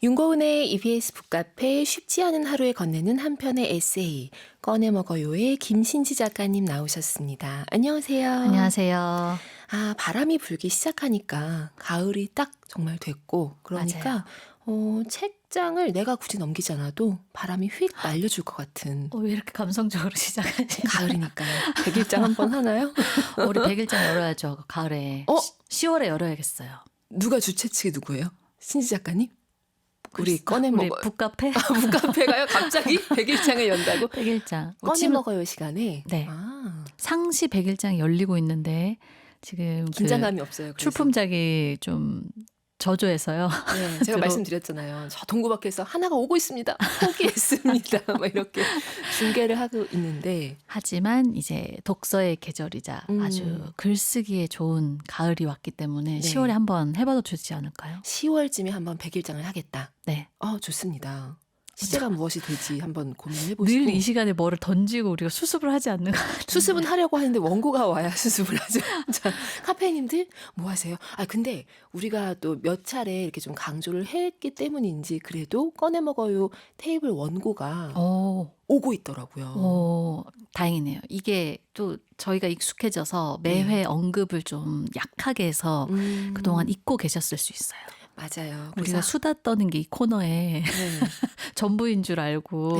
윤고은의 EBS 북카페 쉽지 않은 하루에 건네는 한 편의 에세이 꺼내 먹어요의 김신지 작가님 나오셨습니다. 안녕하세요. 안녕하세요. 아, 바람이 불기 시작하니까 가을이 딱 정말 됐고 그러니까 책장을 내가 굳이 넘기지 않아도 바람이 휙 날려줄 것 같은 왜 이렇게 감성적으로 시작하지? 가을이니까 100일장 한번 하나요? 우리 100일장 열어야죠. 가을에. 10월에 열어야겠어요. 누가 주최 측이 누구예요? 신지 작가님? 우리 꺼내 우리 먹어요. 북카페? 북카페가요? 갑자기 100일장을 연다고? 100일장. 꺼내 먹어요 시간에? 네. 아. 상시 100일장이 열리고 있는데 지금 긴장감이 없어요. 그래서. 출품작이 좀 저조해서요. 네, 제가 말씀드렸잖아요. 저 동구밖에서 하나가 오고 있습니다. 포기했습니다. 막 이렇게 중계를 하고 있는데. 하지만 이제 독서의 계절이자 아주 글쓰기에 좋은 가을이 왔기 때문에 10월에 한번 해봐도 좋지 않을까요? 10월쯤에 한번 100일장을 하겠다. 네. 좋습니다. 시제가 무엇이 될지 한번 고민해 보시고. 늘 이 시간에 뭐를 던지고 우리가 수습을 하지 않는 것 같아요. 수습은 하려고 하는데 원고가 와야 수습을 하죠. 자, 카페님들 뭐 하세요? 근데 우리가 또 몇 차례 이렇게 좀 강조를 했기 때문인지 그래도 꺼내 먹어요 테이블 원고가 오고 있더라고요. 다행이네요. 이게 또 저희가 익숙해져서 매회 언급을 좀 약하게 해서 그동안 잊고 계셨을 수 있어요. 맞아요. 우리가 수다 떠는 게 이 코너에 전부인 줄 알고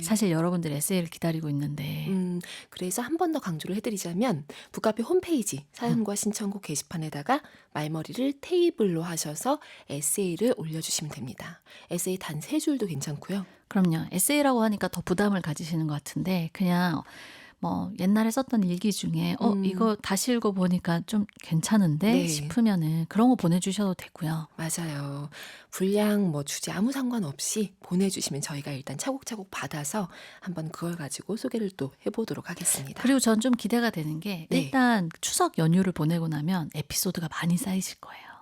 사실 여러분들 에세이를 기다리고 있는데 그래서 한 번 더 강조를 해드리자면 북카페 홈페이지 사연과 신청곡 게시판에다가 말머리를 테이블로 하셔서 에세이를 올려주시면 됩니다. 에세이 단 3줄도 괜찮고요. 그럼요. 에세이라고 하니까 더 부담을 가지시는 것 같은데 그냥 뭐 옛날에 썼던 일기 중에 이거 다시 읽어보니까 좀 괜찮은데 싶으면은 그런 거 보내주셔도 되고요. 맞아요. 분량 주제 아무 상관없이 보내주시면 저희가 일단 차곡차곡 받아서 한번 그걸 가지고 소개를 또 해보도록 하겠습니다. 그리고 전 좀 기대가 되는 게 일단 추석 연휴를 보내고 나면 에피소드가 많이 쌓이실 거예요.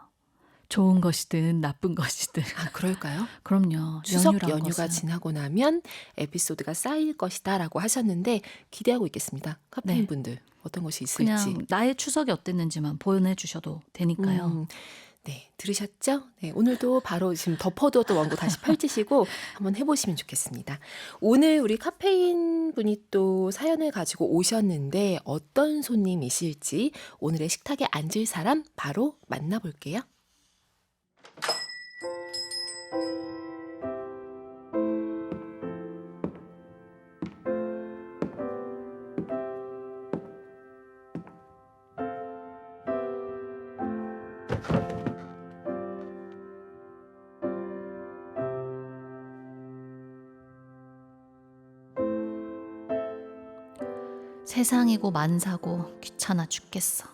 좋은 것이든 나쁜 것이든. 그럴까요? 그럼요. 추석 연휴가 지나고 나면 에피소드가 쌓일 것이다 라고 하셨는데 기대하고 있겠습니다. 카페인 분들 어떤 것이 있을지. 그냥 나의 추석이 어땠는지만 보내주셔도 되니까요. 네, 들으셨죠? 네, 오늘도 바로 지금 덮어두었던 원고 다시 펼치시고 한번 해보시면 좋겠습니다. 오늘 우리 카페인 분이 또 사연을 가지고 오셨는데 어떤 손님이실지 오늘의 식탁에 앉을 사람 바로 만나볼게요. 세상이고 만사고 귀찮아 죽겠어.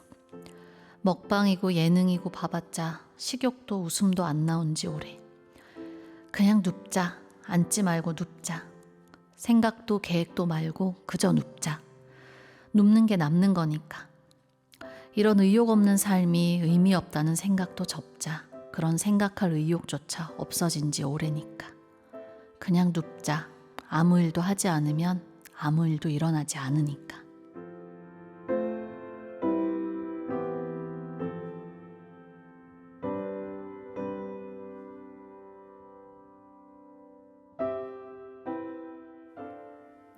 먹방이고 예능이고 봐봤자 식욕도 웃음도 안 나온 지 오래. 그냥 눕자. 앉지 말고 눕자. 생각도 계획도 말고 그저 눕자. 눕는 게 남는 거니까. 이런 의욕 없는 삶이 의미 없다는 생각도 접자. 그런 생각할 의욕조차 없어진 지 오래니까. 그냥 눕자. 아무 일도 하지 않으면 아무 일도 일어나지 않으니까.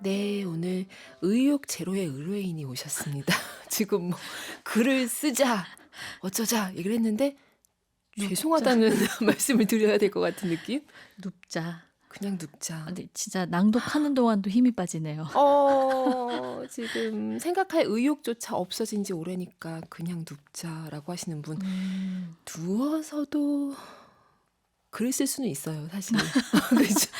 네, 오늘 의욕 제로의 의뢰인이 오셨습니다. 지금 글을 쓰자, 어쩌자 얘기를 했는데 죄송하다는 말씀을 드려야 될 것 같은 느낌? 눕자. 그냥 눕자. 근데 진짜 낭독하는 동안도 힘이 빠지네요. 지금 생각할 의욕조차 없어진 지 오래니까 그냥 눕자라고 하시는 분. 누워서도 글을 쓸 수는 있어요, 사실. 그렇죠?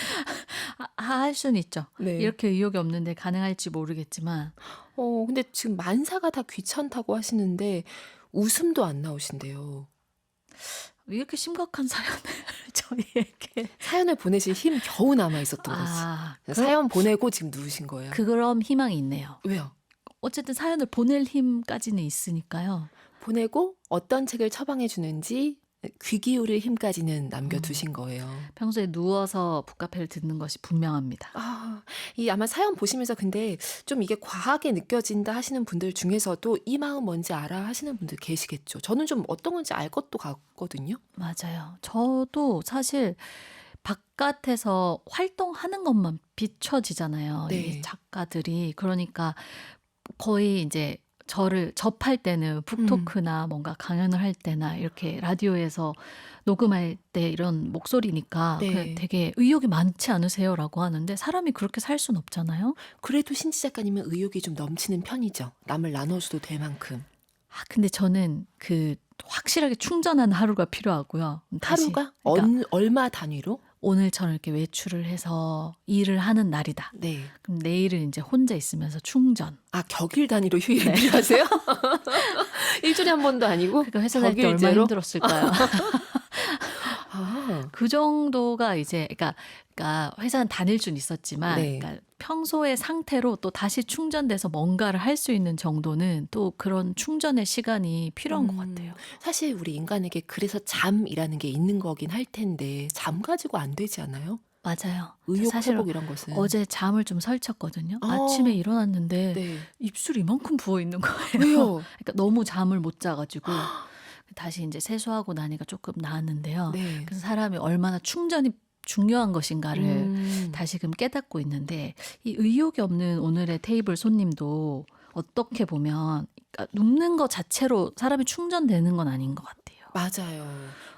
할 수는 있죠. 네. 이렇게 의욕이 없는데 가능할지 모르겠지만. 근데 지금 만사가 다 귀찮다고 하시는데 웃음도 안 나오신대요. 이렇게 심각한 사연을 저희에게. 사연을 보내실 힘 겨우 남아 있었던 거지. 사연 보내고 지금 누우신 거예요. 그럼 희망이 있네요. 왜요? 어쨌든 사연을 보낼 힘까지는 있으니까요. 보내고 어떤 책을 처방해 주는지 귀 기울일 힘까지는 남겨두신 거예요. 평소에 누워서 북카페를 듣는 것이 분명합니다. 이 아마 사연 보시면서 근데 좀 이게 과하게 느껴진다 하시는 분들 중에서도 이 마음 뭔지 알아 하시는 분들 계시겠죠. 저는 좀 어떤 건지 알 것도 같거든요. 맞아요. 저도 사실 바깥에서 활동하는 것만 비춰지잖아요. 네. 이 작가들이. 그러니까 거의 이제 저를 접할 때는 북토크나 뭔가 강연을 할 때나 이렇게 라디오에서 녹음할 때 이런 목소리니까 네. 되게 의욕이 많지 않으세요라고 하는데 사람이 그렇게 살 순 없잖아요. 그래도 신지 작가님은 의욕이 좀 넘치는 편이죠. 남을 나눠줘도 될 만큼. 근데 저는 확실하게 충전하는 하루가 필요하고요. 다시 하루가 그러니까 얼마 단위로? 오늘처럼 이렇게 외출을 해서 일을 하는 날이다. 네. 그럼 내일은 이제 혼자 있으면서 충전. 격일 단위로 휴일이 필요하세요? 일주일에 한 번도 아니고 그러니까 회사 다닐 때 얼마나 격일제로? 힘들었을까요? 아, 그 정도가 이제 그러니까 회사는 다닐 수는 있었지만 네. 그러니까 평소의 상태로 또 다시 충전돼서 뭔가를 할 수 있는 정도는 또 그런 충전의 시간이 필요한 것 같아요. 사실 우리 인간에게 그래서 잠이라는 게 있는 거긴 할 텐데 잠 가지고 안 되지 않아요? 맞아요. 의욕 사실 회복 이런 것은. 어제 잠을 좀 설쳤거든요. 어. 아침에 일어났는데 네. 입술이 이만큼 부어 있는 거예요. 왜요? 그러니까 너무 잠을 못 자가지고 다시 이제 세수하고 나니까 조금 나았는데요. 네. 그래서 사람이 얼마나 충전이 중요한 것인가를 음. 다시금 깨닫고 있는데 이 의욕이 없는 오늘의 테이블 손님도 어떻게 보면 그러니까 눕는 것 자체로 사람이 충전되는 건 아닌 것 같아요. 맞아요.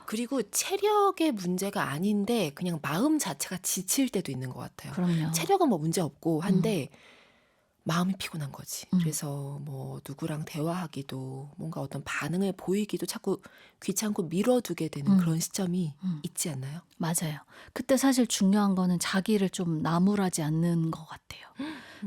그리고 체력의 문제가 아닌데 그냥 마음 자체가 지칠 때도 있는 것 같아요. 그럼요. 체력은 뭐 문제 없고 한데 마음이 피곤한 거지. 음. 그래서 뭐 누구랑 대화하기도 뭔가 어떤 반응을 보이기도 자꾸 귀찮고 미뤄두게 되는 그런 시점이 있지 않나요? 맞아요. 그때 사실 중요한 거는 자기를 좀 나무라지 않는 것 같아요.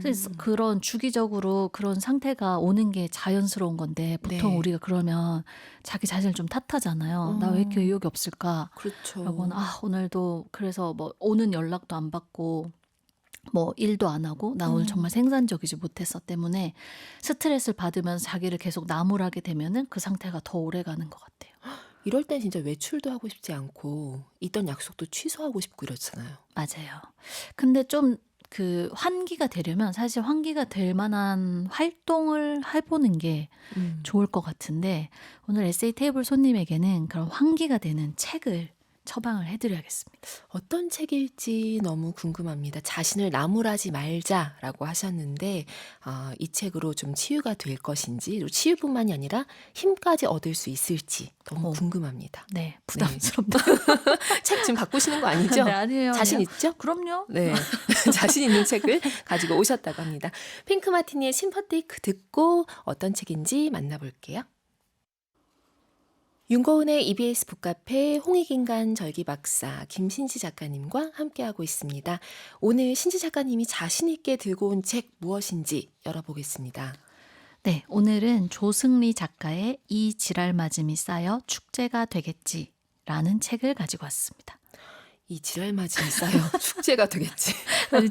그래서 그런 주기적으로 그런 상태가 오는 게 자연스러운 건데 보통 네. 우리가 그러면 자기 자신을 좀 탓하잖아요. 나 왜 이렇게 의욕이 없을까? 그렇죠. 라고는 오늘도 그래서 뭐 오는 연락도 안 받고 뭐 일도 안 하고 나 오늘 정말 생산적이지 못했어 때문에 스트레스를 받으면서 자기를 계속 나무라게 되면은 그 상태가 더 오래 가는 것 같아요. 이럴 땐 진짜 외출도 하고 싶지 않고 있던 약속도 취소하고 싶고 이렇잖아요. 맞아요. 근데 좀 환기가 되려면 사실 환기가 될 만한 활동을 해보는 게 좋을 것 같은데 오늘 에세이 테이블 손님에게는 그런 환기가 되는 책을 처방을 해드려야겠습니다. 어떤 책일지 너무 궁금합니다. 자신을 나무라지 말자라고 하셨는데 이 책으로 좀 치유가 될 것인지 그리고 치유뿐만이 아니라 힘까지 얻을 수 있을지 너무 궁금합니다. 네, 부담스럽다. 책 지금 바꾸시는 거 아니죠? 네, 아니에요. 자신 아니에요. 있죠? 그럼요. 네, 자신 있는 책을 가지고 오셨다고 합니다. 핑크 마티니의 심퍼테이크 듣고 어떤 책인지 만나볼게요. 윤고은의 EBS 북카페 홍익인간 절기박사 김신지 작가님과 함께하고 있습니다. 오늘 신지 작가님이 자신 있게 들고 온 책 무엇인지 열어보겠습니다. 네, 오늘은 조승리 작가의 이 지랄 맞음이 쌓여 축제가 되겠지라는 책을 가지고 왔습니다. 이 지랄 맞음이 쌓여 축제가 되겠지.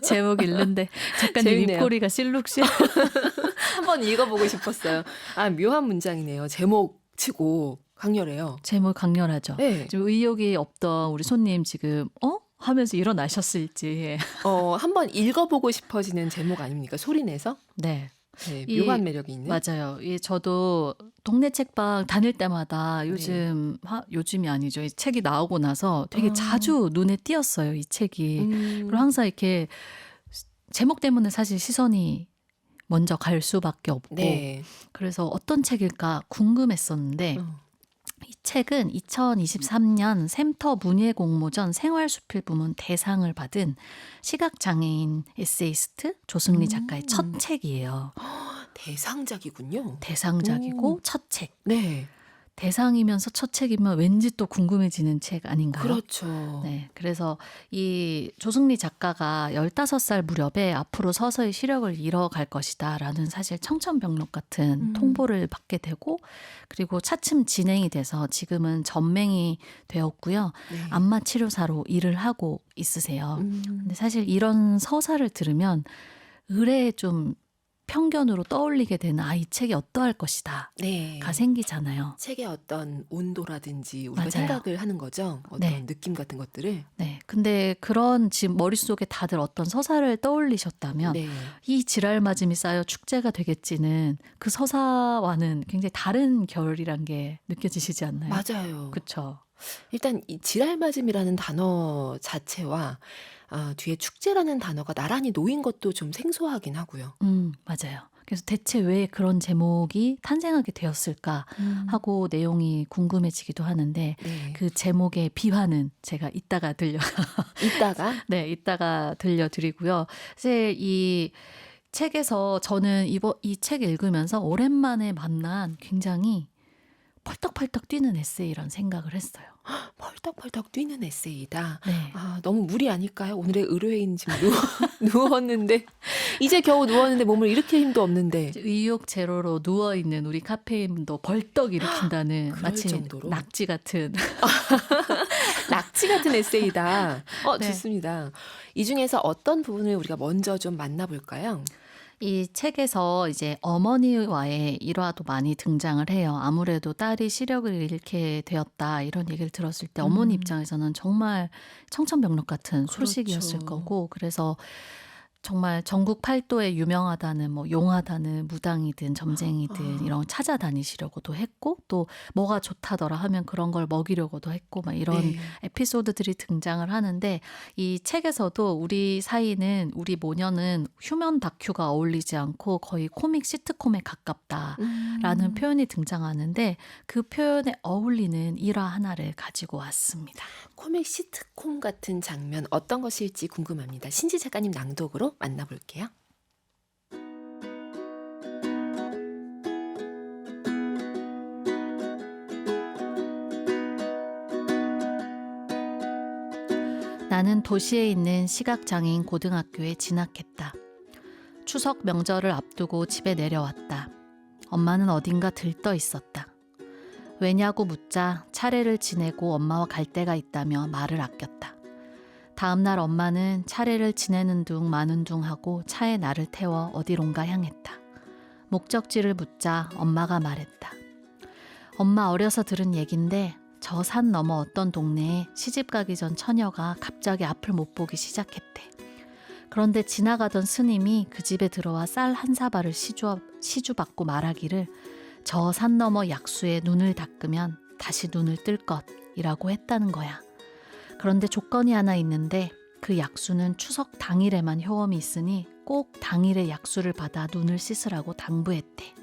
제목 읽는데 작가님 재밌네요. 입꼬리가 실룩실. 한번 읽어보고 싶었어요. 묘한 문장이네요. 제목 치고 강렬해요. 제목 강렬하죠. 네. 지금 의욕이 없던 우리 손님 지금 하면서 일어나셨을지. 한번 읽어보고 싶어지는 제목 아닙니까? 소리내서? 네. 네, 묘한 매력이 있는. 맞아요. 저도 동네 책방 다닐 때마다 요즘이 아니죠. 이 책이 나오고 나서 되게 자주 눈에 띄었어요. 이 책이. 그리고 항상 이렇게 제목 때문에 사실 시선이 먼저 갈 수밖에 없고. 네. 그래서 어떤 책일까 궁금했었는데 이 책은 2023년 샘터 문예공모전 생활수필 부문 대상을 받은 시각장애인 에세이스트 조승리 작가의 첫 책이에요. 대상작이군요. 대상작이고 첫 책. 네. 대상이면서 첫 책이면 왠지 또 궁금해지는 책 아닌가요? 그렇죠. 네. 그래서 이 조승리 작가가 15살 무렵에 앞으로 서서히 시력을 잃어갈 것이다 라는 사실 청천벽력 같은 통보를 받게 되고 그리고 차츰 진행이 돼서 지금은 전맹이 되었고요. 네. 안마 치료사로 일을 하고 있으세요. 음. 근데 사실 이런 서사를 들으면 의뢰에 좀 편견으로 떠올리게 되는 이 책이 어떠할 것이다 네. 가 생기잖아요. 책의 어떤 온도라든지 우리가 맞아요. 생각을 하는 거죠. 어떤 네. 느낌 같은 것들을. 네. 근데 그런 지금 머릿속에 다들 어떤 서사를 떠올리셨다면 네. 이 지랄 맞음이 쌓여 축제가 되겠지는 그 서사와는 굉장히 다른 결이란 게 느껴지시지 않나요? 맞아요. 그렇죠. 일단 이 지랄맞음이라는 단어 자체와 뒤에 축제라는 단어가 나란히 놓인 것도 좀 생소하긴 하고요. 맞아요. 그래서 대체 왜 그런 제목이 탄생하게 되었을까 하고 내용이 궁금해지기도 하는데 네. 그 제목의 비화는 제가 이따가 이따가 네, 이따가 들려드리고요. 사실 이 책에서 저는 이 책 읽으면서 오랜만에 만난 굉장히 펄떡펄떡 뛰는 에세이란 생각을 했어요. 펄떡펄떡 뛰는 에세이다. 네. 너무 무리 아닐까요? 오늘의 의뢰인 지금 누웠는데 이제 겨우 누웠는데 몸을 일으킬 힘도 없는데. 의욕 제로로 누워있는 우리 카페인도 벌떡 일으킨다는 그럴 마치 정도로? 낙지 같은 낙지 같은 에세이다. 네. 좋습니다. 이 중에서 어떤 부분을 우리가 먼저 좀 만나볼까요? 이 책에서 이제 어머니와의 일화도 많이 등장을 해요. 아무래도 딸이 시력을 잃게 되었다 이런 얘기를 들었을 때 어머니 음. 입장에서는 정말 청천벽력 같은 소식이었을 그렇죠. 거고 그래서 정말 전국 팔도에 유명하다는 뭐 용하다는 무당이든 점쟁이든 이런 찾아다니시려고도 했고 또 뭐가 좋다더라 하면 그런 걸 먹이려고도 했고 막 이런 네. 에피소드들이 등장을 하는데 이 책에서도 우리 사이는 우리 모녀는 휴먼 다큐가 어울리지 않고 거의 코믹 시트콤에 가깝다라는 표현이 등장하는데 그 표현에 어울리는 일화 하나를 가지고 왔습니다. 코믹 시트콤 같은 장면 어떤 것일지 궁금합니다. 신지 작가님 낭독으로 만나볼게요. 나는 도시에 있는 시각장애인 고등학교에 진학했다. 추석 명절을 앞두고 집에 내려왔다. 엄마는 어딘가 들떠 있었다. 왜냐고 묻자 차례를 지내고 엄마와 갈 데가 있다며 말을 아꼈다. 다음날 엄마는 차례를 지내는 둥 마는 둥 하고 차에 나를 태워 어디론가 향했다. 목적지를 묻자 엄마가 말했다. 엄마 어려서 들은 얘긴데 저 산 너머 어떤 동네에 시집 가기 전 처녀가 갑자기 앞을 못 보기 시작했대. 그런데 지나가던 스님이 그 집에 들어와 쌀 한 사발을 시주받고 말하기를 저 산 너머 약수에 눈을 닦으면 다시 눈을 뜰 것이라고 했다는 거야. 그런데 조건이 하나 있는데 그 약수는 추석 당일에만 효험이 있으니 꼭 당일에 약수를 받아 눈을 씻으라고 당부했대.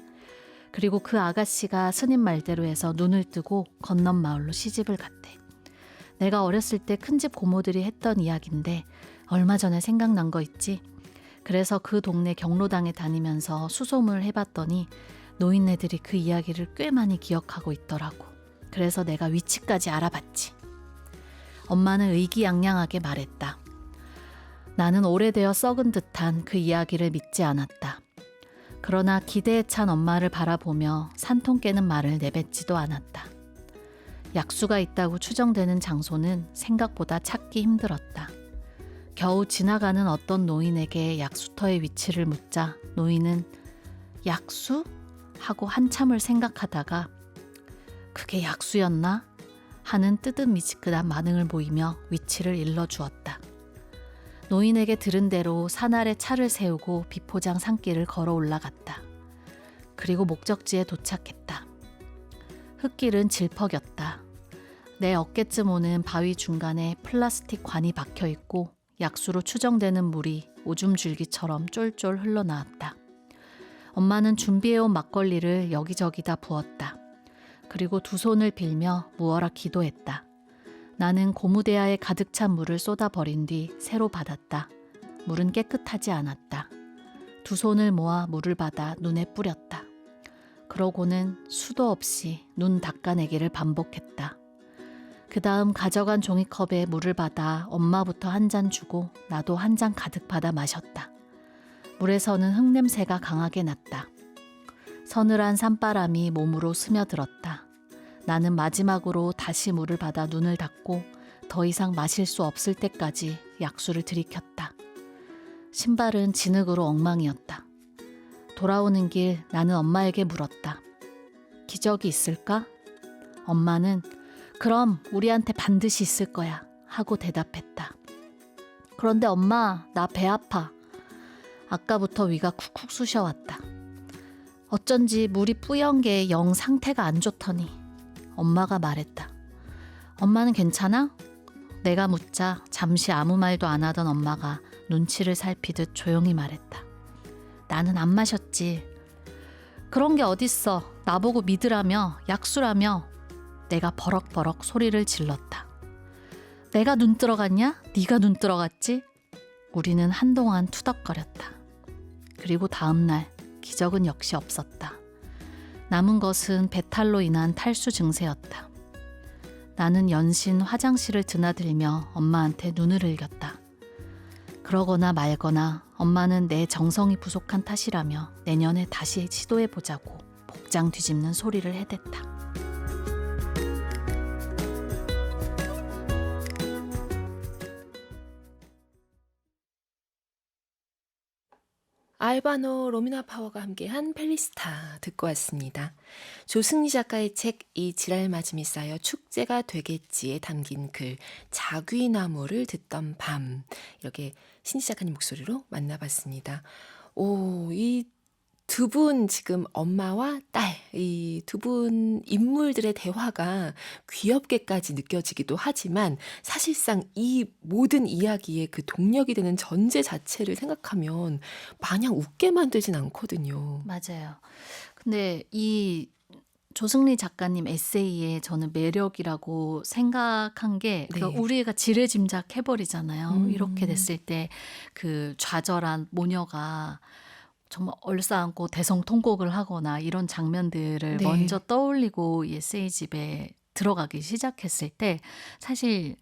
그리고 그 아가씨가 스님 말대로 해서 눈을 뜨고 건넌 마을로 시집을 갔대. 내가 어렸을 때 큰집 고모들이 했던 이야기인데 얼마 전에 생각난 거 있지? 그래서 그 동네 경로당에 다니면서 수소문을 해봤더니 노인네들이 그 이야기를 꽤 많이 기억하고 있더라고. 그래서 내가 위치까지 알아봤지. 엄마는 의기양양하게 말했다. 나는 오래되어 썩은 듯한 그 이야기를 믿지 않았다. 그러나 기대에 찬 엄마를 바라보며 산통 깨는 말을 내뱉지도 않았다. 약수가 있다고 추정되는 장소는 생각보다 찾기 힘들었다. 겨우 지나가는 어떤 노인에게 약수터의 위치를 묻자 노인은 약수? 하고 한참을 생각하다가 그게 약수였나? 하는 뜨뜻미지근한 반응을 보이며 위치를 일러주었다. 노인에게 들은 대로 산 아래 차를 세우고 비포장 산길을 걸어 올라갔다. 그리고 목적지에 도착했다. 흙길은 질퍽였다. 내 어깨쯤 오는 바위 중간에 플라스틱 관이 박혀 있고 약수로 추정되는 물이 오줌 줄기처럼 쫄쫄 흘러나왔다. 엄마는 준비해온 막걸리를 여기저기다 부었다. 그리고 두 손을 빌며 무어라 기도했다. 나는 고무대야에 가득 찬 물을 쏟아버린 뒤 새로 받았다. 물은 깨끗하지 않았다. 두 손을 모아 물을 받아 눈에 뿌렸다. 그러고는 수도 없이 눈 닦아내기를 반복했다. 그 다음 가져간 종이컵에 물을 받아 엄마부터 한 잔 주고 나도 한 잔 가득 받아 마셨다. 물에서는 흙냄새가 강하게 났다. 서늘한 산바람이 몸으로 스며들었다. 나는 마지막으로 다시 물을 받아 눈을 닫고 더 이상 마실 수 없을 때까지 약수를 들이켰다. 신발은 진흙으로 엉망이었다. 돌아오는 길 나는 엄마에게 물었다. 기적이 있을까? 엄마는 그럼 우리한테 반드시 있을 거야 하고 대답했다. 그런데 엄마, 나 배 아파. 아까부터 위가 쿡쿡 쑤셔왔다. 어쩐지 물이 뿌연 게 영 상태가 안 좋더니 엄마가 말했다. 엄마는 괜찮아? 내가 묻자 잠시 아무 말도 안 하던 엄마가 눈치를 살피듯 조용히 말했다. 나는 안 마셨지. 그런 게 어딨어. 나보고 믿으라며, 약수라며. 내가 버럭버럭 소리를 질렀다. 내가 눈 들어갔냐? 네가 눈 들어갔지? 우리는 한동안 투덕거렸다. 그리고 다음 날 기적은 역시 없었다. 남은 것은 배탈로 인한 탈수 증세였다. 나는 연신 화장실을 드나들며 엄마한테 눈을 흘겼다. 그러거나 말거나 엄마는 내 정성이 부족한 탓이라며 내년에 다시 시도해보자고 복장 뒤집는 소리를 해댔다. 알바노 로미나 파워가 함께한 펠리스타 듣고 왔습니다. 조승리 작가의 책 이 지랄 맞음이 쌓여 축제가 되겠지에 담긴 글 자귀나무를 듣던 밤 이렇게 신지 작가님 목소리로 만나봤습니다. 이 두 분 지금 엄마와 딸 이 두 분 인물들의 대화가 귀엽게까지 느껴지기도 하지만 사실상 이 모든 이야기의 그 동력이 되는 전제 자체를 생각하면 마냥 웃게 만들진 않거든요. 맞아요. 근데 이 조승리 작가님 에세이의 저는 매력이라고 생각한 게 네. 우리가 지레짐작해버리잖아요. 이렇게 음. 됐을 때 그 좌절한 모녀가 정말 얼싸안고 대성통곡을 하거나 이런 장면들을 네. 먼저 떠올리고 이 에세이집에 들어가기 시작했을 때 사실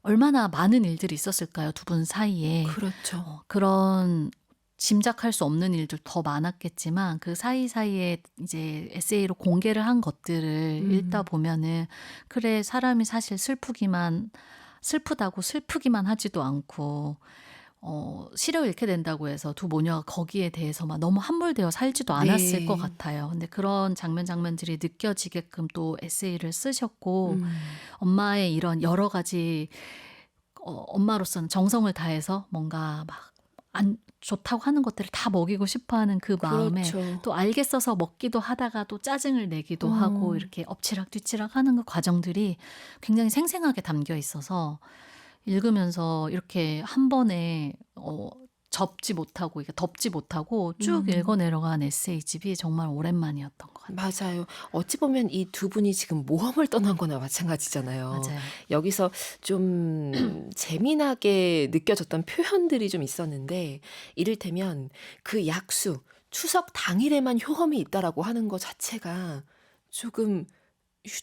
얼마나 많은 일들이 있었을까요? 두 분 사이에. 그렇죠. 그런 짐작할 수 없는 일들 더 많았겠지만 그 사이사이에 이제 에세이로 공개를 한 것들을 읽다 보면은 그래 사람이 사실 슬프다고 슬프기만 하지도 않고 시력 잃게 된다고 해서 두 모녀가 거기에 대해서만 너무 함몰되어 살지도 않았을 네. 것 같아요. 근데 그런 장면들이 느껴지게끔 또 에세이를 쓰셨고 엄마의 이런 여러 가지 엄마로서는 정성을 다해서 뭔가 막 안 좋다고 하는 것들을 다 먹이고 싶어하는 그 마음에 그렇죠. 또 알겠어서 먹기도 하다가 또 짜증을 내기도 하고 이렇게 엎치락뒤치락 하는 그 과정들이 굉장히 생생하게 담겨 있어서 읽으면서 이렇게 한 번에 접지 못하고 이게 덮지 못하고 쭉 읽어 내려간 에세이집이 정말 오랜만이었던 것 같아요. 맞아요. 어찌 보면 이 두 분이 지금 모험을 떠난 거나 마찬가지잖아요. 맞아요. 여기서 좀 재미나게 느껴졌던 표현들이 좀 있었는데 이를테면 그 약수, 추석 당일에만 효험이 있다라고 하는 것 자체가 조금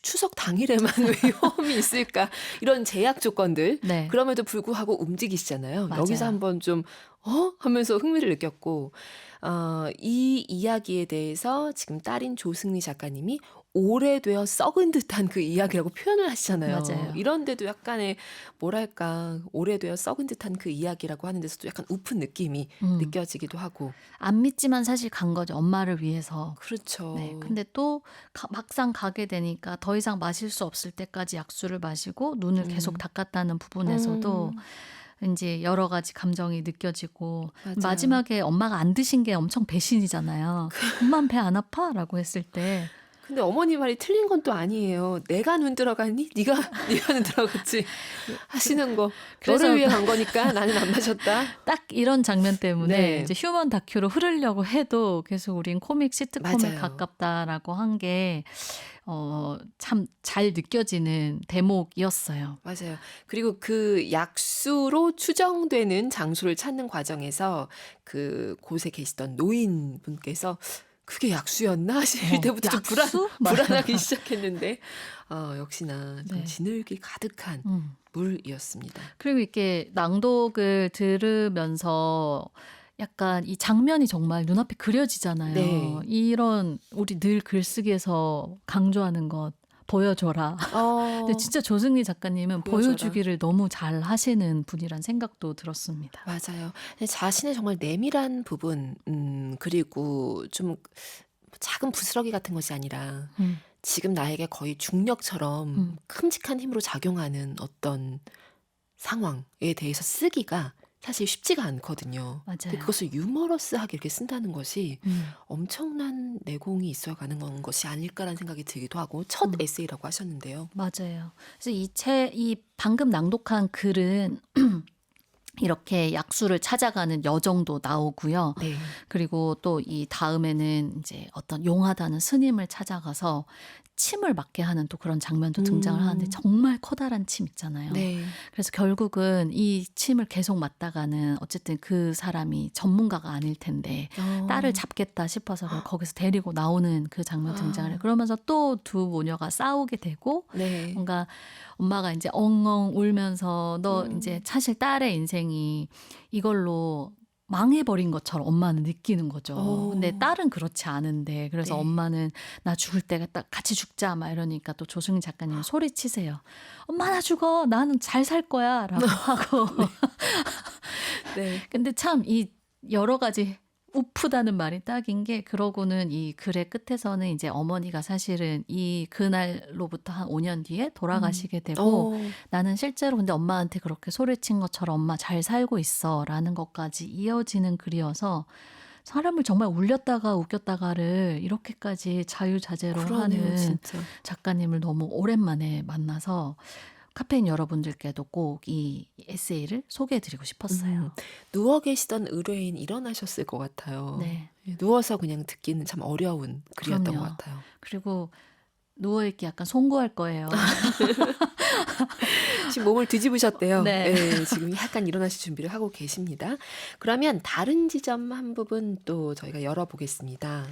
추석 당일에만 왜 효험이 있을까? 이런 제약 조건들. 네. 그럼에도 불구하고 움직이시잖아요. 맞아요. 여기서 한번 좀 하면서 흥미를 느꼈고 이 이야기에 대해서 지금 딸인 조승리 작가님이 오래되어 썩은 듯한 그 이야기라고 표현을 하시잖아요. 맞아요. 이런데도 약간의 뭐랄까 오래되어 썩은 듯한 그 이야기라고 하는 데서도 약간 우픈 느낌이 느껴지기도 하고. 안 믿지만 사실 간 거죠. 엄마를 위해서. 그렇죠. 네, 근데 또 막상 가게 되니까 더 이상 마실 수 없을 때까지 약수를 마시고 눈을 계속 닦았다는 부분에서도 이제 여러 가지 감정이 느껴지고 맞아요. 마지막에 엄마가 안 드신 게 엄청 배신이잖아요. 엄마는 배 안 아파? 라고 했을 때 근데 어머니 말이 틀린 건 또 아니에요. 내가 눈 들어갔니? 네가 눈 들어갔지 하시는 거. 그래서 너를 위해 간 거니까 나는 안 마셨다. 딱 이런 장면 때문에 네. 이제 휴먼 다큐로 흐르려고 해도 계속 우린 코믹 시트콤에 맞아요. 가깝다라고 한 게 참 잘 느껴지는 대목이었어요. 맞아요. 그리고 그 약수로 추정되는 장소를 찾는 과정에서 그 곳에 계시던 노인분께서 그게 약수였나 하실 때부터 좀 약수? 불안하기 시작했는데 역시나 좀 네. 진흙이 가득한 물이었습니다. 그리고 이렇게 낭독을 들으면서 약간 이 장면이 정말 눈앞에 그려지잖아요. 네. 이런 우리 늘 글쓰기에서 강조하는 것 보여줘라. 근데 진짜 조승리 작가님은 보여줘라. 보여주기를 너무 잘 하시는 분이란 생각도 들었습니다. 맞아요. 자신의 정말 내밀한 부분, 그리고 좀 작은 부스러기 같은 것이 아니라 지금 나에게 거의 중력처럼 큼직한 힘으로 작용하는 어떤 상황에 대해서 쓰기가 사실 쉽지가 않거든요. 근데 맞아요. 그것을 유머러스하게 이렇게 쓴다는 것이 엄청난 내공이 있어야 가능한 것이 아닐까라는 생각이 들기도 하고 첫 음. 에세이라고 하셨는데요. 맞아요. 그래서 이 방금 낭독한 글은 이렇게 약수를 찾아가는 여정도 나오고요. 네. 그리고 또 이 다음에는 이제 어떤 용하다는 스님을 찾아가서 침을 맞게 하는 또 그런 장면도 등장을 하는데 정말 커다란 침 있잖아요. 네. 그래서 결국은 이 침을 계속 맞다가는 어쨌든 그 사람이 전문가가 아닐 텐데 딸을 잡겠다 싶어서 그걸 거기서 데리고 나오는 그 장면 등장을 해요. 그러면서 또 두 모녀가 싸우게 되고 네. 뭔가 엄마가 이제 엉엉 울면서 너 이제 사실 딸의 인생이 이걸로 망해버린 것처럼 엄마는 느끼는 거죠. 근데 딸은 그렇지 않은데 그래서 네. 엄마는 나 죽을 때가 딱 같이 죽자 막 이러니까 또 조승희 작가님 소리치세요. 엄마 나 죽어. 나는 잘 살 거야 라고 하고 네. 근데 참 이 여러 가지 우프다는 말이 딱인 게 그러고는 이 글의 끝에서는 이제 어머니가 사실은 이 그날로부터 한 5년 뒤에 돌아가시게 되고 나는 실제로 근데 엄마한테 그렇게 소리친 것처럼 엄마 잘 살고 있어 라는 것까지 이어지는 글이어서 사람을 정말 울렸다가 웃겼다가를 이렇게까지 자유자재로 그러네요, 하는 진짜. 작가님을 너무 오랜만에 만나서 카페인 여러분들께도 꼭 이 에세이를 소개해드리고 싶었어요. 누워 계시던 의뢰인 일어나셨을 것 같아요. 네. 누워서 그냥 듣기는 참 어려운 글이었던 그럼요. 것 같아요. 그리고 누워있기 약간 송구할 거예요. 지금 몸을 뒤집으셨대요. 네. 네, 지금 약간 일어나실 준비를 하고 계십니다. 그러면 다른 지점 한 부분 또 저희가 열어보겠습니다.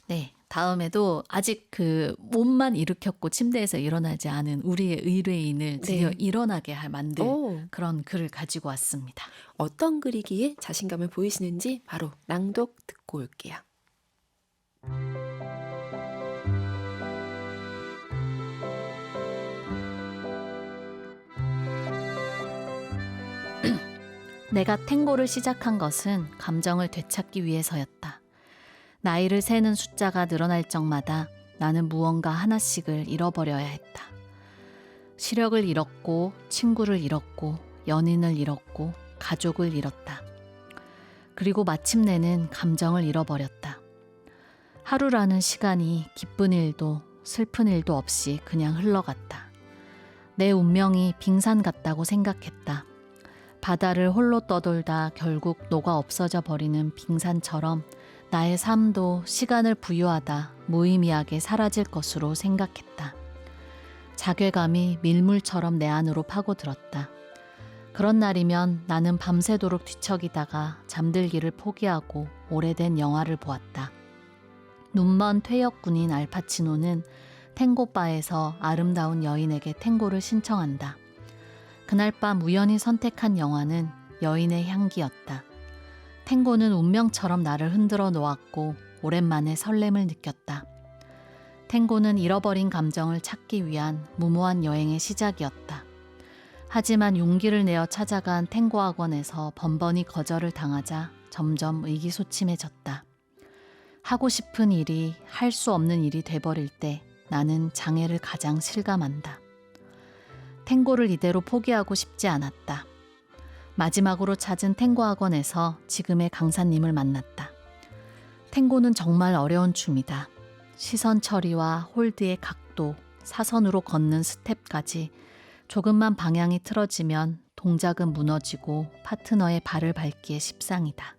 네. 다음에도 아직 그 몸만 일으켰고 침대에서 일어나지 않은 우리의 의뢰인을 드디어 네. 일어나게 만들 오, 그런 글을 가지고 왔습니다. 어떤 글이기에 자신감을 보이시는지 바로 낭독 듣고 올게요. 내가 탱고를 시작한 것은 감정을 되찾기 위해서였다. 나이를 세는 숫자가 늘어날 적마다 나는 무언가 하나씩을 잃어버려야 했다. 시력을 잃었고, 친구를 잃었고, 연인을 잃었고, 가족을 잃었다. 그리고 마침내는 감정을 잃어버렸다. 하루라는 시간이 기쁜 일도 슬픈 일도 없이 그냥 흘러갔다. 내 운명이 빙산 같다고 생각했다. 바다를 홀로 떠돌다 결국 녹아 없어져 버리는 빙산처럼 나의 삶도 시간을 부유하다 무의미하게 사라질 것으로 생각했다. 자괴감이 밀물처럼 내 안으로 파고들었다. 그런 날이면 나는 밤새도록 뒤척이다가 잠들기를 포기하고 오래된 영화를 보았다. 눈먼 퇴역군인 알파치노는 탱고바에서 아름다운 여인에게 탱고를 신청한다. 그날 밤 우연히 선택한 영화는 여인의 향기였다. 탱고는 운명처럼 나를 흔들어 놓았고 오랜만에 설렘을 느꼈다. 탱고는 잃어버린 감정을 찾기 위한 무모한 여행의 시작이었다. 하지만 용기를 내어 찾아간 탱고 학원에서 번번이 거절을 당하자 점점 의기소침해졌다. 하고 싶은 일이 할 수 없는 일이 돼버릴 때 나는 장애를 가장 실감한다. 탱고를 이대로 포기하고 싶지 않았다. 마지막으로 찾은 탱고 학원에서 지금의 강사님을 만났다. 탱고는 정말 어려운 춤이다. 시선 처리와 홀드의 각도, 사선으로 걷는 스텝까지 조금만 방향이 틀어지면 동작은 무너지고 파트너의 발을 밟기에 십상이다.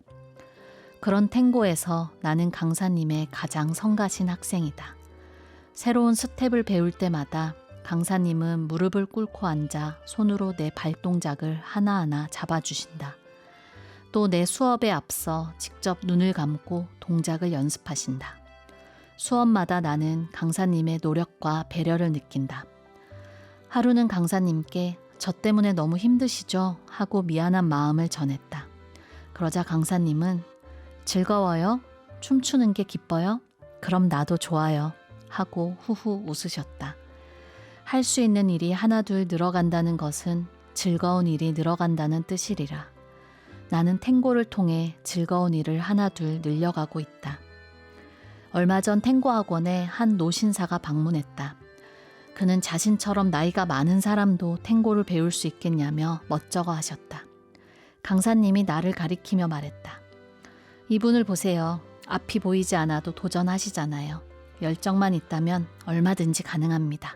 그런 탱고에서 나는 강사님의 가장 성가신 학생이다. 새로운 스텝을 배울 때마다 강사님은 무릎을 꿇고 앉아 손으로 내 발동작을 하나하나 잡아주신다. 또 내 수업에 앞서 직접 눈을 감고 동작을 연습하신다. 수업마다 나는 강사님의 노력과 배려를 느낀다. 하루는 강사님께 저 때문에 너무 힘드시죠? 하고 미안한 마음을 전했다. 그러자 강사님은 즐거워요? 춤추는 게 기뻐요? 그럼 나도 좋아요. 하고 후후 웃으셨다. 할 수 있는 일이 하나둘 늘어간다는 것은 즐거운 일이 늘어간다는 뜻이리라. 나는 탱고를 통해 즐거운 일을 하나둘 늘려가고 있다. 얼마 전 탱고 학원에 한 노신사가 방문했다. 그는 자신처럼 나이가 많은 사람도 탱고를 배울 수 있겠냐며 멋쩍어 하셨다. 강사님이 나를 가리키며 말했다. 이분을 보세요. 앞이 보이지 않아도 도전하시잖아요. 열정만 있다면 얼마든지 가능합니다.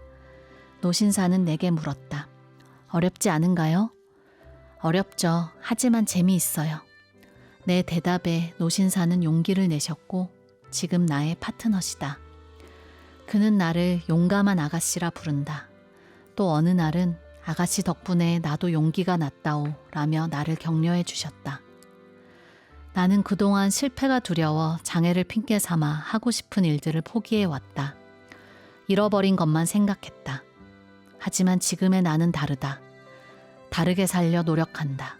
노신사는 내게 물었다. 어렵지 않은가요? 어렵죠. 하지만 재미있어요. 내 대답에 노신사는 용기를 내셨고 지금 나의 파트너시다. 그는 나를 용감한 아가씨라 부른다. 또 어느 날은 아가씨 덕분에 나도 용기가 났다오 라며 나를 격려해 주셨다. 나는 그동안 실패가 두려워 장애를 핑계 삼아 하고 싶은 일들을 포기해 왔다. 잃어버린 것만 생각했다. 하지만 지금의 나는 다르다. 다르게 살려 노력한다.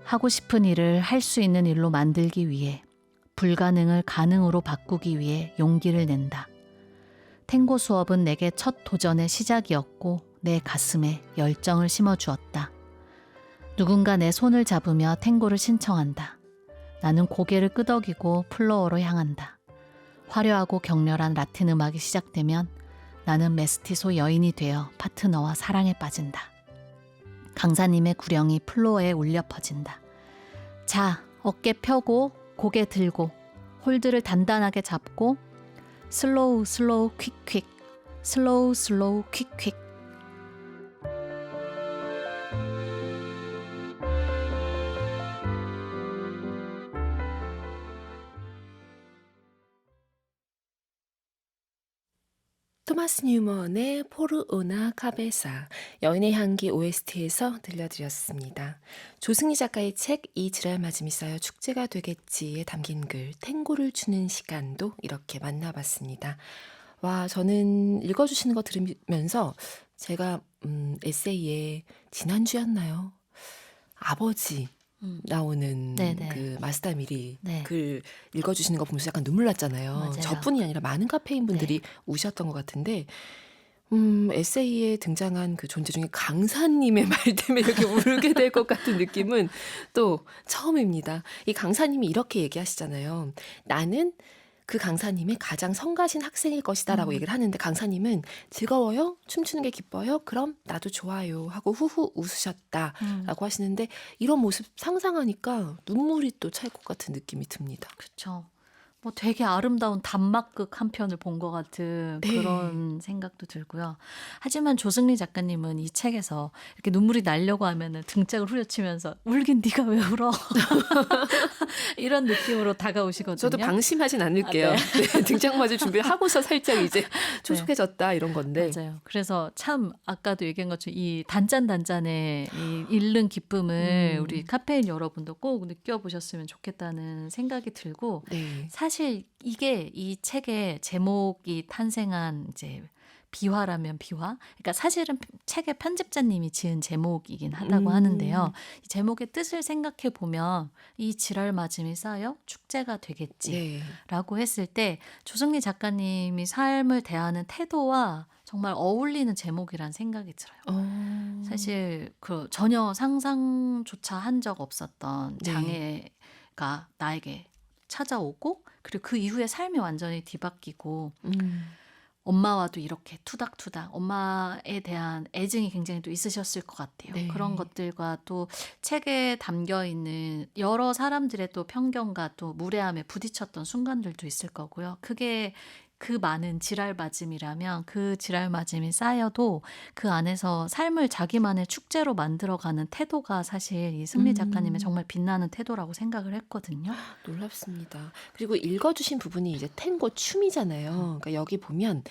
하고 싶은 일을 할 수 있는 일로 만들기 위해, 불가능을 가능으로 바꾸기 위해 용기를 낸다. 탱고 수업은 내게 첫 도전의 시작이었고 내 가슴에 열정을 심어주었다. 누군가 내 손을 잡으며 탱고를 신청한다. 나는 고개를 끄덕이고 플로어로 향한다. 화려하고 격렬한 라틴 음악이 시작되면 나는 메스티소 여인이 되어 파트너와 사랑에 빠진다. 강사님의 구령이 플로어에 울려 퍼진다. 자, 어깨 펴고 고개 들고 홀드를 단단하게 잡고 슬로우 슬로우 퀵퀵 슬로우 슬로우 퀵퀵. 토마스 뉴먼의 포르 우나 카베사, 여인의 향기 OST에서 들려드렸습니다. 조승희 작가의 책 이 지랄 맞음이 쌓여 축제가 되겠지에 담긴 글 탱고를 추는 시간도 이렇게 만나봤습니다. 와, 저는 읽어주시는 거 들으면서 제가 에세이에 지난주였나요? 아버지 나오는 네네. 그 마스다 미리 네. 글 읽어주시는 거 보면서 약간 눈물 났잖아요. 맞아요. 저뿐이 아니라 많은 카페인 분들이 우셨던 것 같은데 에세이에 등장한 그 존재 중에 강사님의 말 때문에 이렇게 울게 될 것 같은 느낌은 또 처음입니다. 이 강사님이 이렇게 얘기하시잖아요. 나는 그 강사님이 가장 성가신 학생일 것이다라고 얘기를 하는데 강사님은 즐거워요? 춤추는 게 기뻐요? 그럼 나도 좋아요 하고 후후 웃으셨다라고 하시는데 이런 모습 상상하니까 눈물이 또 찰 것 같은 느낌이 듭니다. 그렇죠. 뭐 되게 아름다운 단막극 한 편을 본 것 같은 네. 그런 생각도 들고요. 하지만 조승리 작가님은 이 책에서 이렇게 눈물이 나려고 하면은 등짝을 후려치면서 울긴 네가 왜 울어? 이런 느낌으로 다가오시거든요. 저도 방심하진 않을게요. 아, 네, 등장 맞을 준비하고서 살짝 이제 촉촉해졌다 이런 건데. 맞아요. 그래서 참 아까도 얘기한 것처럼 이 단짠단짠의 이 잃는 기쁨을 우리 카페인 여러분도 꼭 느껴보셨으면 좋겠다는 생각이 들고 네. 사실 이게 이 책의 제목이 탄생한 이제 비화라면 비화. 그러니까 사실은 책의 편집자님이 지은 제목이긴 하다고 하는데요. 이 제목의 뜻을 생각해 보면 이 지랄 맞음이 쌓여 축제가 되겠지라고 네. 했을 때 조승리 작가님이 삶을 대하는 태도와 정말 어울리는 제목이란 생각이 들어요. 사실 그 전혀 상상조차 한 적 없었던 네. 장애가 나에게 찾아오고 그리고 그 이후에 삶이 완전히 뒤바뀌고 엄마와도 이렇게 투닥투닥 엄마에 대한 애증이 굉장히 또 있으셨을 것 같아요. 네. 그런 것들과 또 책에 담겨 있는 여러 사람들의 또 편견과 또 무례함에 부딪혔던 순간들도 있을 거고요. 그게 그 많은 지랄맞음이라면 그 지랄맞음이 쌓여도 그 안에서 삶을 자기만의 축제로 만들어가는 태도가 사실 이 승리 작가님의 정말 빛나는 태도라고 생각을 했거든요. 놀랍습니다. 그리고 읽어주신 부분이 이제 탱고 춤이잖아요. 그러니까 여기 보면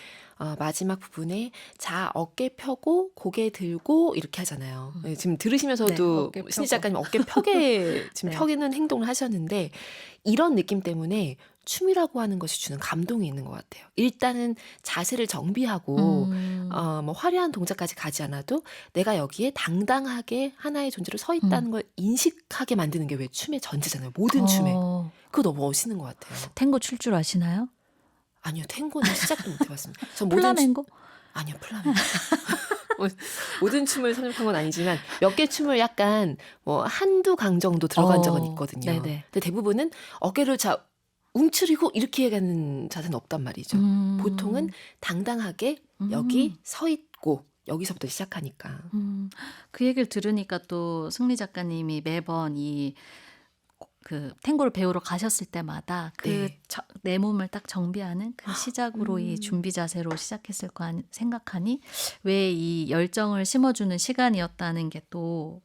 마지막 부분에 자 어깨 펴고 고개 들고 이렇게 하잖아요. 네, 지금 들으시면서도 네, 어깨 펴고. 신희 작가님 어깨 펴게 지금 네. 펴기는 행동을 하셨는데 이런 느낌 때문에 춤이라고 하는 것이 주는 감동이 있는 것 같아요. 일단은 자세를 정비하고 뭐 화려한 동작까지 가지 않아도 내가 여기에 당당하게 하나의 존재로 서 있다는 걸 인식하게 만드는 게 왜 춤의 전제잖아요. 모든 춤에. 그거 너무 멋있는 것 같아요. 탱고 출 줄 아시나요? 아니요. 탱고는 시작도 못 해봤습니다. 전 플라멩고? 아니요. 플라멩고. 모든 춤을 선택한 건 아니지만 몇 개 춤을 약간 뭐 한두 강 정도 들어간 적은 있거든요. 네네. 근데 대부분은 어깨를 움츠리고 이렇게 가는 자세는 없단 말이죠. 보통은 당당하게 여기 서 있고 여기서부터 시작하니까. 그 얘기를 들으니까 또 승리 작가님이 매번 그 탱고를 배우러 가셨을 때마다 네. 내 몸을 딱 정비하는 그 시작으로 이 음. 준비 자세로 시작했을 거 생각하니 왜 이 열정을 심어주는 시간이었다는 게 또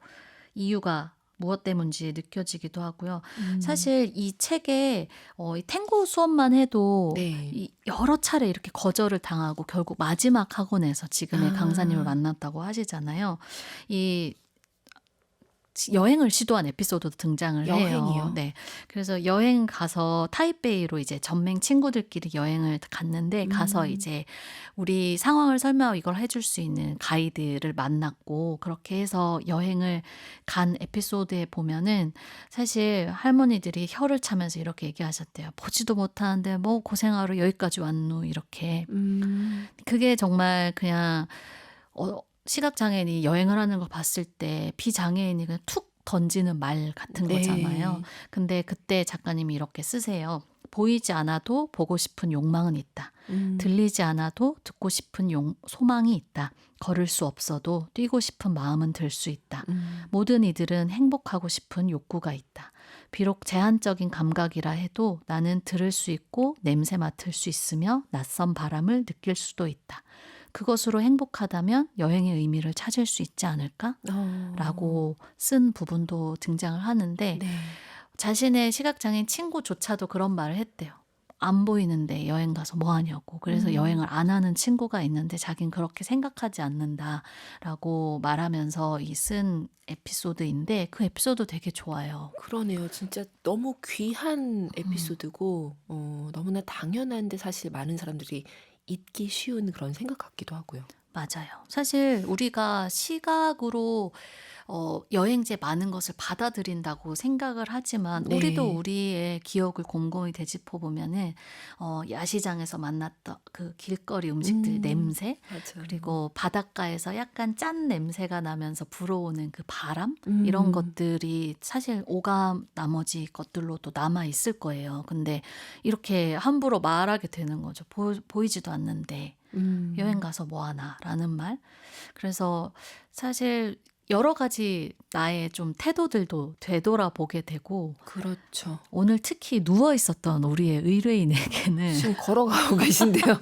이유가 무엇 때문인지 느껴지기도 하고요. 사실 이 책에 이 탱고 수업만 해도 네. 이 여러 차례 이렇게 거절을 당하고 결국 마지막 학원에서 지금의 아. 강사님을 만났다고 하시잖아요. 이 여행을 시도한 에피소드도 등장을 해요. 여행이요? 네. 그래서 여행 가서 타이베이로 이제 전맹 친구들끼리 여행을 갔는데 가서 이제 우리 상황을 설명하고 이걸 해줄 수 있는 가이드를 만났고 그렇게 해서 여행을 간 에피소드에 보면은 사실 할머니들이 혀를 차면서 이렇게 얘기하셨대요. 보지도 못하는데 뭐 고생하러 여기까지 왔누 이렇게. 그게 정말 그냥 시각장애인이 여행을 하는 걸 봤을 때 비장애인이 그냥 툭 던지는 말 같은 네. 거잖아요. 근데 그때 작가님이 이렇게 쓰세요. 보이지 않아도 보고 싶은 욕망은 있다. 들리지 않아도 듣고 싶은 소망이 있다. 걸을 수 없어도 뛰고 싶은 마음은 들 수 있다. 모든 이들은 행복하고 싶은 욕구가 있다. 비록 제한적인 감각이라 해도 나는 들을 수 있고 냄새 맡을 수 있으며 낯선 바람을 느낄 수도 있다. 그것으로 행복하다면 여행의 의미를 찾을 수 있지 않을까? 라고 쓴 부분도 등장을 하는데 네. 자신의 시각장애인 친구조차도 그런 말을 했대요. 안 보이는데 여행 가서 뭐 하냐고. 그래서 여행을 안 하는 친구가 있는데 자긴 그렇게 생각하지 않는다라고 말하면서 이 쓴 에피소드인데 그 에피소드 되게 좋아요. 그러네요. 진짜 너무 귀한 에피소드고 너무나 당연한데 사실 많은 사람들이 잊기 쉬운 그런 생각 같기도 하고요. 맞아요. 사실 우리가 시각으로 여행지에 많은 것을 받아들인다고 생각을 하지만 네. 우리도 우리의 기억을 곰곰이 되짚어 보면은 야시장에서 만났던 그 길거리 음식들 냄새 맞아요. 그리고 바닷가에서 약간 짠 냄새가 나면서 불어오는 그 바람 이런 음. 것들이 사실 오감 나머지 것들로도 남아 있을 거예요. 근데 이렇게 함부로 말하게 되는 거죠. 보이지도 않는데 여행 가서 뭐 하나라는 말. 그래서 사실 여러 가지 나의 좀 태도들도 되돌아보게 되고 그렇죠. 오늘 특히 누워 있었던 우리의 의뢰인에게는 지금 걸어가고 계신데요.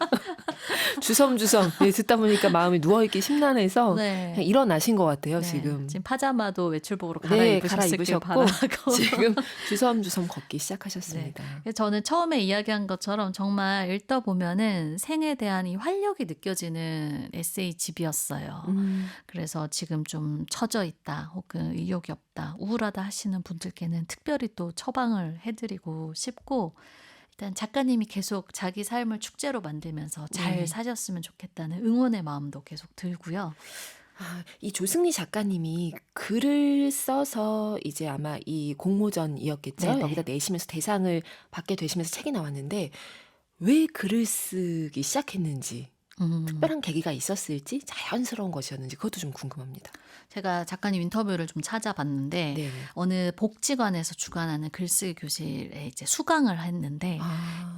주섬주섬. 네, 듣다 보니까 마음이 누워있기 심란해서 네. 그냥 일어나신 것 같아요. 네, 지금. 지금 파자마도 외출복으로 네, 갈아입으셨길 갈아입으셨고 바라고 지금 주섬주섬 걷기 시작하셨습니다. 그래서 저는 처음에 이야기한 것처럼 정말 읽다 보면은 생에 대한 이 활력이 느껴지는 에세이 집이었어요. 그래서 지금 좀 처져 있다 혹은 의욕이 없다 우울하다 하시는 분들께는 특별히 또 처방을 해드리고 싶고 일단 작가님이 계속 자기 삶을 축제로 만들면서 잘 네. 사셨으면 좋겠다는 응원의 마음도 계속 들고요. 이 조승리 작가님이 글을 써서 이제 아마 이 공모전이었겠죠. 네네. 여기다 내시면서 대상을 받게 되시면서 책이 나왔는데 왜 글을 쓰기 시작했는지 특별한 계기가 있었을지 자연스러운 것이었는지 그것도 좀 궁금합니다. 제가 작가님 인터뷰를 좀 찾아봤는데 네. 어느 복지관에서 주관하는 글쓰기 교실에 이제 수강을 했는데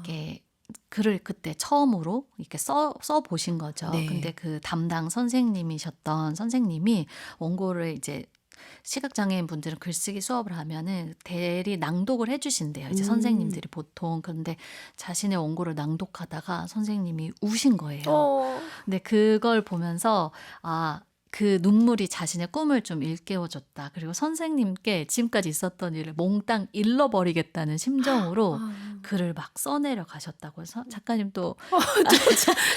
이게 글을 그때 처음으로 이렇게 써 보신 거죠. 네. 근데 그 담당 선생님이셨던 선생님이 원고를 이제 시각장애인 분들은 글쓰기 수업을 하면은 대리 낭독을 해주신대요. 이제 선생님들이 보통. 그런데 자신의 원고를 낭독하다가 선생님이 우신 거예요. 근데 그걸 보면서 그 눈물이 자신의 꿈을 좀 일깨워줬다. 그리고 선생님께 지금까지 있었던 일을 몽땅 잃어버리겠다는 심정으로 글을 막 써내려 가셨다고 해서 작가님 또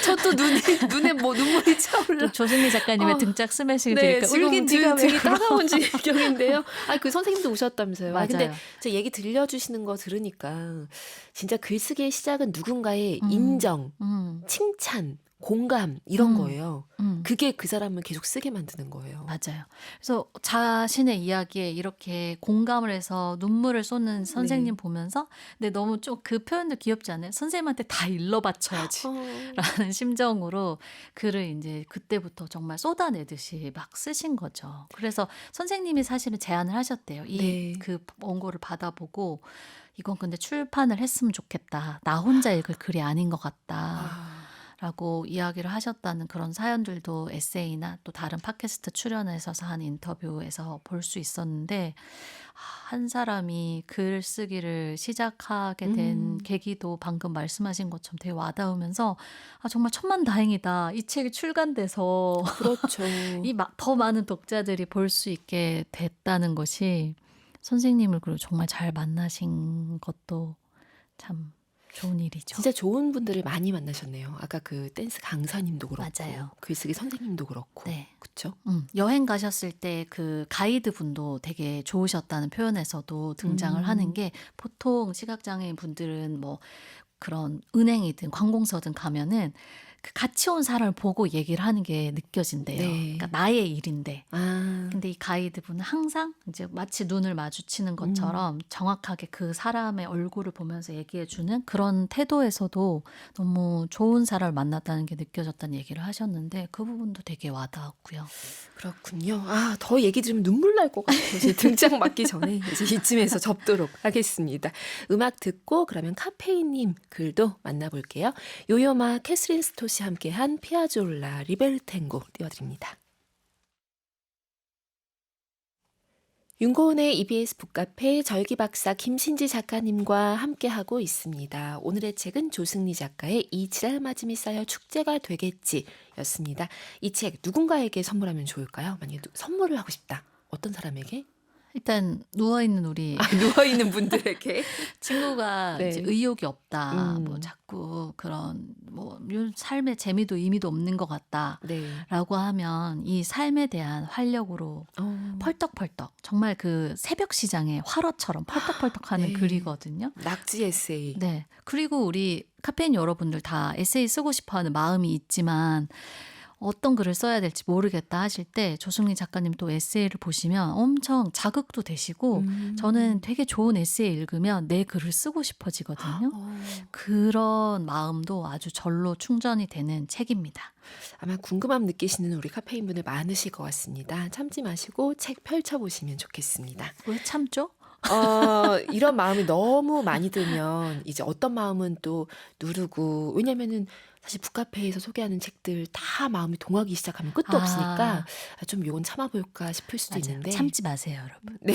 저도 눈에 뭐 눈물이 차올라. 조승리 작가님의 등짝 스매싱을 네, 들으니까 지금 울긴 네가 왜 등이 따가운 지경인데요. 그 선생님도 우셨다면서요. 맞아요. 근데 제 얘기 들려주시는 거 들으니까 진짜 글쓰기의 시작은 누군가의 인정, 칭찬, 공감 이런 거예요. 그게 그 사람을 계속 쓰게 만드는 거예요. 맞아요. 그래서 자신의 이야기에 이렇게 공감을 해서 눈물을 쏟는 선생님 보면서 근데 너무 좀 그 표현도 귀엽지 않아요? 선생님한테 다 일러 바쳐야지 라는 심정으로 글을 이제 그때부터 정말 쏟아내듯이 막 쓰신 거죠. 그래서 선생님이 사실은 제안을 하셨대요. 네. 그 원고를 받아보고 이건 근데 출판을 했으면 좋겠다. 나 혼자 읽을 글이 아닌 것 같다. 라고 이야기를 하셨다는 그런 사연들도 에세이나 또 다른 팟캐스트 출연해서 한 인터뷰에서 볼 수 있었는데 한 사람이 글쓰기를 시작하게 된 음. 계기도 방금 말씀하신 것처럼 되게 와닿으면서 정말 천만다행이다. 이 책이 출간돼서 그렇죠. 더 많은 독자들이 볼 수 있게 됐다는 것이 선생님을 그리고 정말 잘 만나신 것도 참 좋은 일이죠. 진짜 좋은 분들을 많이 만나셨네요. 아까 그 댄스 강사님도 그렇고 맞아요. 글쓰기 선생님도 그렇고. 네. 그쵸? 여행 가셨을 때 그 가이드 분도 되게 좋으셨다는 표현에서도 등장을 하는 게 보통 시각장애인 분들은 뭐 그런 은행이든 관공서든 가면은 그 같이 온 사람을 보고 얘기를 하는 게 느껴진대요. 네. 그러니까 나의 일인데. 아. 근데 이 가이드분은 항상 이제 마치 눈을 마주치는 것처럼 정확하게 그 사람의 얼굴을 보면서 얘기해주는 그런 태도에서도 너무 좋은 사람을 만났다는 게 느껴졌다는 얘기를 하셨는데 그 부분도 되게 와닿았고요. 그렇군요. 아, 더 얘기 들으면 눈물 날 것 같아요. 제 등장 맞기 전에 이제 이쯤에서 접도록 하겠습니다. 음악 듣고 그러면 카페인님 글도 만나볼게요. 요요마 캐스린 스토시 함께한 피아졸라 리베르탱고 띄워드립니다. 윤고은의 EBS 북카페 절기박사 김신지 작가님과 함께하고 있습니다. 오늘의 책은 조승리 작가의 이 지랄맞음이 쌓여 축제가 되겠지 였습니다. 이 책 누군가에게 선물하면 좋을까요? 만약에 선물을 하고 싶다. 어떤 사람에게? 일단 누워있는 우리 누워있는 분들에게? 친구가 네. 이제 의욕이 없다. 뭐 음. 자꾸 그런 뭐 삶의 재미도 의미도 없는 것 같다. 네. 라고 하면 이 삶에 대한 활력으로 펄떡펄떡 정말 그 새벽 시장의 활어처럼 펄떡펄떡하는 네. 글이거든요. 낙지 에세이. 네. 그리고 우리 카페인 여러분들 다 에세이 쓰고 싶어하는 마음이 있지만 어떤 글을 써야 될지 모르겠다 하실 때 조승리 작가님 또 에세이를 보시면 엄청 자극도 되시고 저는 되게 좋은 에세이 읽으면 내 글을 쓰고 싶어지거든요. 그런 마음도 아주 절로 충전이 되는 책입니다. 아마 궁금함 느끼시는 우리 카페인 분들 많으실 것 같습니다. 참지 마시고 책 펼쳐보시면 좋겠습니다. 왜 참죠? 이런 마음이 너무 많이 들면 이제 어떤 마음은 또 누르고, 왜냐면은 사실 북카페에서 소개하는 책들 다 마음이 동하기 시작하면 끝도 없으니까 좀 요건 참아볼까 싶을 수도 맞아요. 있는데 참지 마세요, 여러분. 네,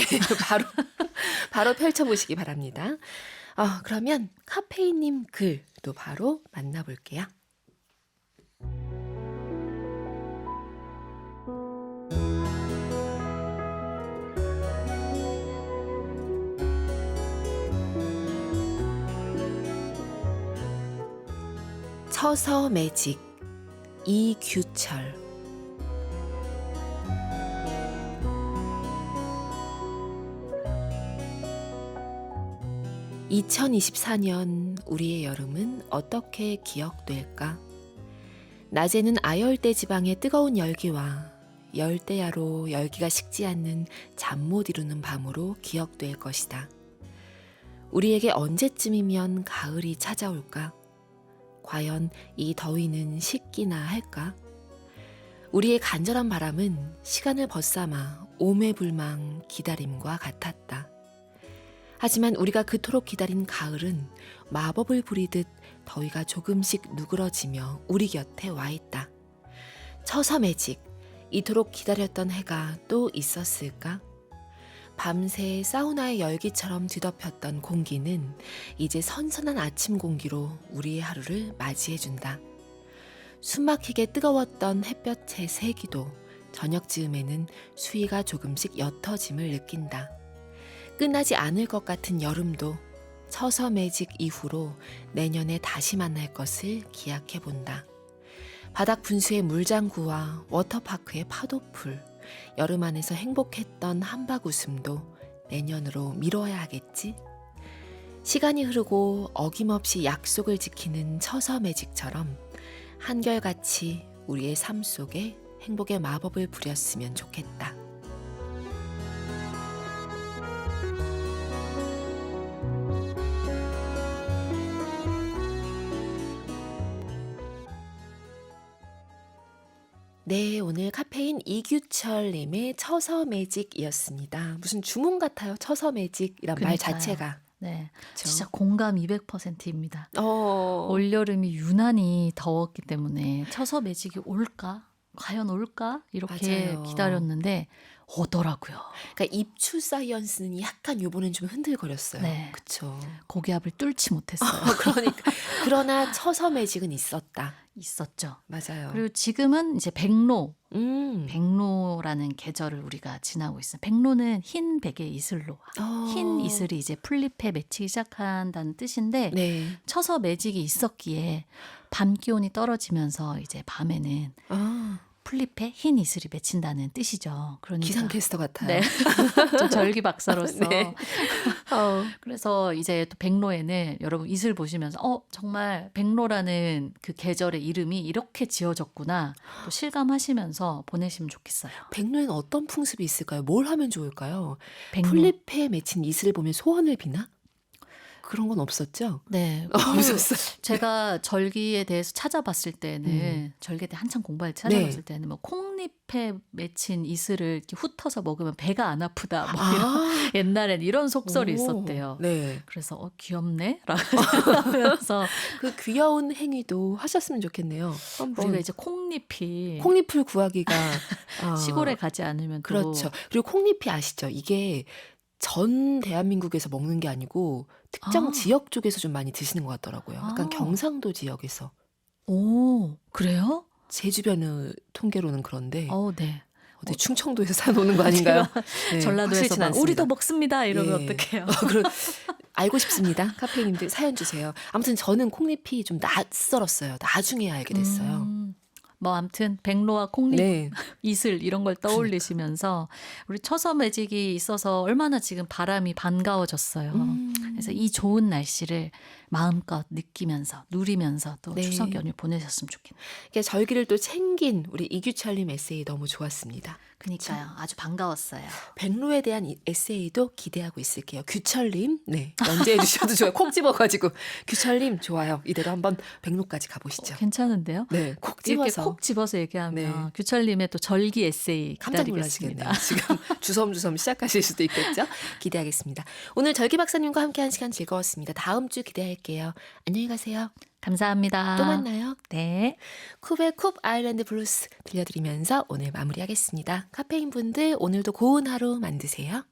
바로 펼쳐보시기 바랍니다. 그러면 카페인님 글도 바로 만나볼게요. 처서 매직 이규철. (2024년) 우리의 여름은 어떻게 기억될까? 낮에는 아열대 지방의 뜨거운 열기와 열대야로 열기가 식지 않는 잠 못 이루는 밤으로 기억될 것이다. 우리에게 언제쯤이면 가을이 찾아올까? 과연 이 더위는 식기나 할까? 우리의 간절한 바람은 시간을 벗삼아 오매불망 기다림과 같았다. 하지만 우리가 그토록 기다린 가을은 마법을 부리듯 더위가 조금씩 누그러지며 우리 곁에 와 있다. 처서매직, 이토록 기다렸던 해가 또 있었을까? 밤새 사우나의 열기처럼 뒤덮였던 공기는 이제 선선한 아침 공기로 우리의 하루를 맞이해준다. 숨막히게 뜨거웠던 햇볕의 세기도 저녁 즈음에는 수위가 조금씩 옅어짐을 느낀다. 끝나지 않을 것 같은 여름도 처서매직 이후로 내년에 다시 만날 것을 기약해본다. 바닥 분수의 물장구와 워터파크의 파도풀, 여름 안에서 행복했던 한박 웃음도 내년으로 미뤄야 하겠지? 시간이 흐르고 어김없이 약속을 지키는 처서매직처럼 한결같이 우리의 삶 속에 행복의 마법을 부렸으면 좋겠다. 네, 오늘 카페인 이규철님의 처서매직이었습니다. 무슨 주문 같아요. 처서매직이란 말 그러니까요. 자체가. 네, 그쵸? 진짜 공감 200%입니다. 어. 올여름이 유난히 더웠기 때문에 처서 매직이 올까? 과연 올까? 이렇게 맞아요. 기다렸는데 오더라고요. 그러니까 입추 사이언스는 약간 요번엔 좀 흔들거렸어요. 네. 그쵸? 고기압을 뚫지 못했어요. 그러니까 그러나 처서 매직은 있었다. 있었죠. 맞아요. 그리고 지금은 이제 백로, 음. 백로라는 계절을 우리가 지나고 있어요. 백로는 흰 백의 이슬로, 흰 이슬이 이제 풀잎에 맺히기 시작한다는 뜻인데 네. 처서 매직이 있었기에 밤 기온이 떨어지면서 이제 밤에는 아, 풀잎에 흰 이슬이 맺힌다는 뜻이죠. 그러니까 기상캐스터 같아요. 네. 좀 절기 박사로서. 네. 어. 그래서 이제 또 백로에는 여러분 이슬 보시면서 정말 백로라는 그 계절의 이름이 이렇게 지어졌구나 또 실감하시면서 보내시면 좋겠어요. 백로에는 어떤 풍습이 있을까요? 뭘 하면 좋을까요? 백로. 풀잎에 맺힌 이슬을 보면 소원을 비나? 그런 건 없었죠? 네. 없었어요. 제가 절기에 대해서 찾아봤을 때는 절기에 대해 한참 공부할 때 찾아봤을 때는 뭐 콩잎에 맺힌 이슬을 이렇게 훑어서 먹으면 배가 안 아프다. 뭐 이런 아, 옛날엔 이런 속설이 오. 있었대요. 네. 그래서 귀엽네? 라고 생각하면서 그 귀여운 행위도 하셨으면 좋겠네요. 한번 우리가 이제 콩잎이 콩잎을 구하기가 시골에 가지 않으면 또 그렇죠. 그리고 콩잎이 아시죠? 이게 전 대한민국에서 먹는 게 아니고 특정 아. 지역 쪽에서 좀 많이 드시는 것 같더라고요. 약간 아. 경상도 지역에서. 오, 그래요? 제 주변의 통계로는 그런데 네. 어디 충청도에서 사놓는 거 아닌가요? 네, 전라도에서 확실치는 막 않습니다. 우리도 먹습니다 이러면 예. 어떡해요? 알고 싶습니다. 카페인님들 사연 주세요. 아무튼 저는 콩잎이 좀 낯설었어요. 나중에 알게 됐어요. 뭐 아무튼 백로와 콩잎, 네. 이슬 이런 걸 떠올리시면서 우리 처서 매직이 있어서 얼마나 지금 바람이 반가워졌어요. 그래서 이 좋은 날씨를 마음껏 느끼면서 누리면서 또 네. 추석 연휴 보내셨으면 좋겠네요. 이게 절기를 또 챙긴 우리 이규철님 에세이 너무 좋았습니다. 그러니까요. 아주 반가웠어요. 백로에 대한 이 에세이도 기대하고 있을게요. 규철님, 네, 연재해 주셔도 좋아요. 콕 집어가지고 규철님 좋아요. 이대로 한번 백로까지 가보시죠. 괜찮은데요? 네, 콕 이렇게 집어서. 콕 집어서 얘기하면 네. 규철님의 또 절기 에세이 깜짝 기다리겠습니다. 놀라시겠네요. 지금 주섬주섬 시작하실 수도 있겠죠? 기대하겠습니다. 오늘 절기 박사님과 함께한 시간 즐거웠습니다. 다음 주 기대할게요. 안녕히 가세요. 감사합니다. 또 만나요. 네. 쿱의 쿱 아일랜드 블루스 들려드리면서 오늘 마무리하겠습니다. 카페인 분들 오늘도 고운 하루 만드세요.